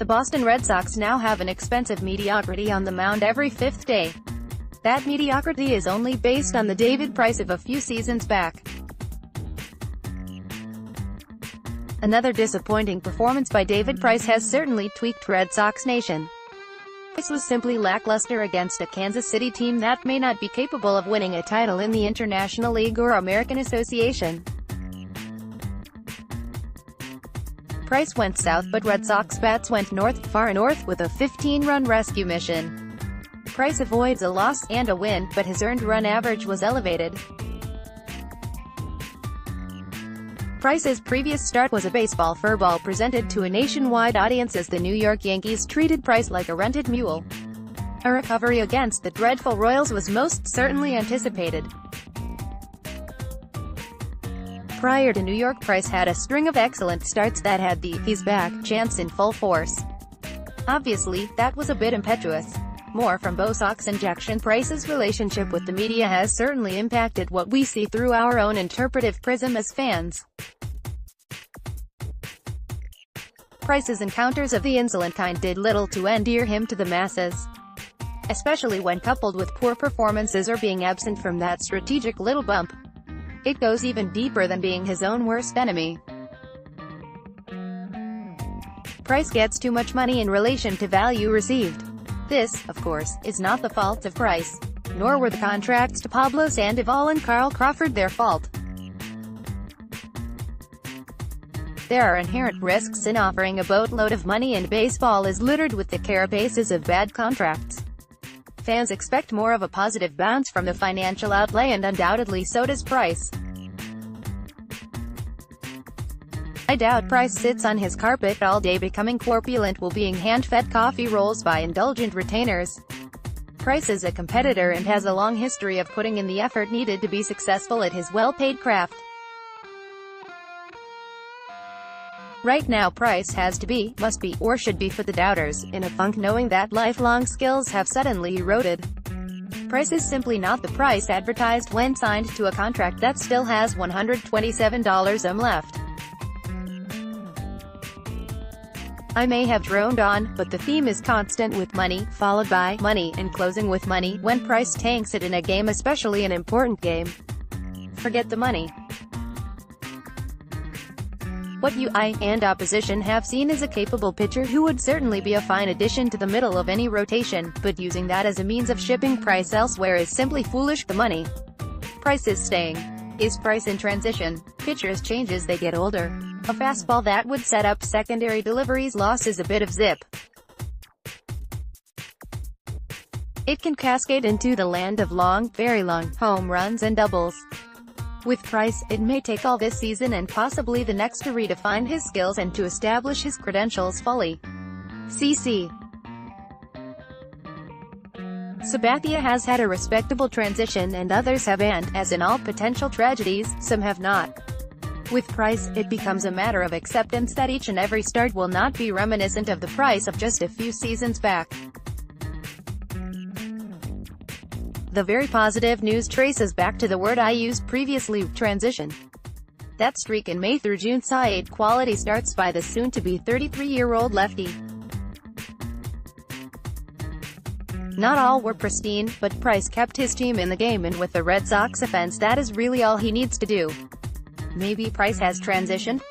The Boston Red Sox now have an expensive mediocrity on the mound every fifth day. That mediocrity is only based on the David Price of a few seasons back. Another disappointing performance by David Price has certainly tweaked Red Sox Nation. Price was simply lackluster against a Kansas City team that may not be capable of winning a title in the International League or American Association. Price went south, but Red Sox bats went north, far north, with a 15-run rescue mission. Price avoids a loss and a win, but his earned run average was elevated. Price's previous start was a baseball furball presented to a nationwide audience as the New York Yankees treated Price like a rented mule. A recovery against the dreadful Royals was most certainly anticipated. Prior to New York, Price had a string of excellent starts that had the "he's back" chants in full force. Obviously, that was a bit impetuous. More from Bo Sox injection. Price's relationship with the media has certainly impacted what we see through our own interpretive prism as fans. Price's encounters of the insolent kind did little to endear him to the masses, especially when coupled with poor performances or being absent from that strategic little bump. It goes even deeper than being his own worst enemy. Price gets too much money in relation to value received. This, of course, is not the fault of Price. Nor were the contracts to Pablo Sandoval and Carl Crawford their fault. There are inherent risks in offering a boatload of money, and baseball is littered with the carapaces of bad contracts. Fans expect more of a positive bounce from the financial outlay, and undoubtedly so does Price. I doubt Price sits on his carpet all day becoming corpulent while being hand-fed coffee rolls by indulgent retainers. Price is a competitor and has a long history of putting in the effort needed to be successful at his well-paid craft. Right now Price has to be, must be, or should be for the doubters, in a funk knowing that lifelong skills have suddenly eroded. Price is simply not the Price advertised when signed to a contract that still has $127 left. I may have droned on, but the theme is constant, with money, followed by money, and closing with money. When Price tanks it in a game, especially an important game, forget the money. What I and opposition have seen is a capable pitcher who would certainly be a fine addition to the middle of any rotation, but using that as a means of shipping Price elsewhere is simply foolish. The money. Price is staying. Is Price in transition? Pitchers change as they get older. A fastball that would set up secondary deliveries loses a bit of zip. It can cascade into the land of long, very long, home runs and doubles. With Price, it may take all this season and possibly the next to redefine his skills and to establish his credentials fully. CC. Sabathia has had a respectable transition and others have, and, as in all potential tragedies, some have not. With Price, it becomes a matter of acceptance that each and every start will not be reminiscent of the Price of just a few seasons back. The very positive news traces back to the word I used previously, transition. That streak in May through June saw 8 quality starts by the soon-to-be 33-year-old lefty. Not all were pristine, but Price kept his team in the game, and with the Red Sox offense that is really all he needs to do. Maybe Price has transitioned,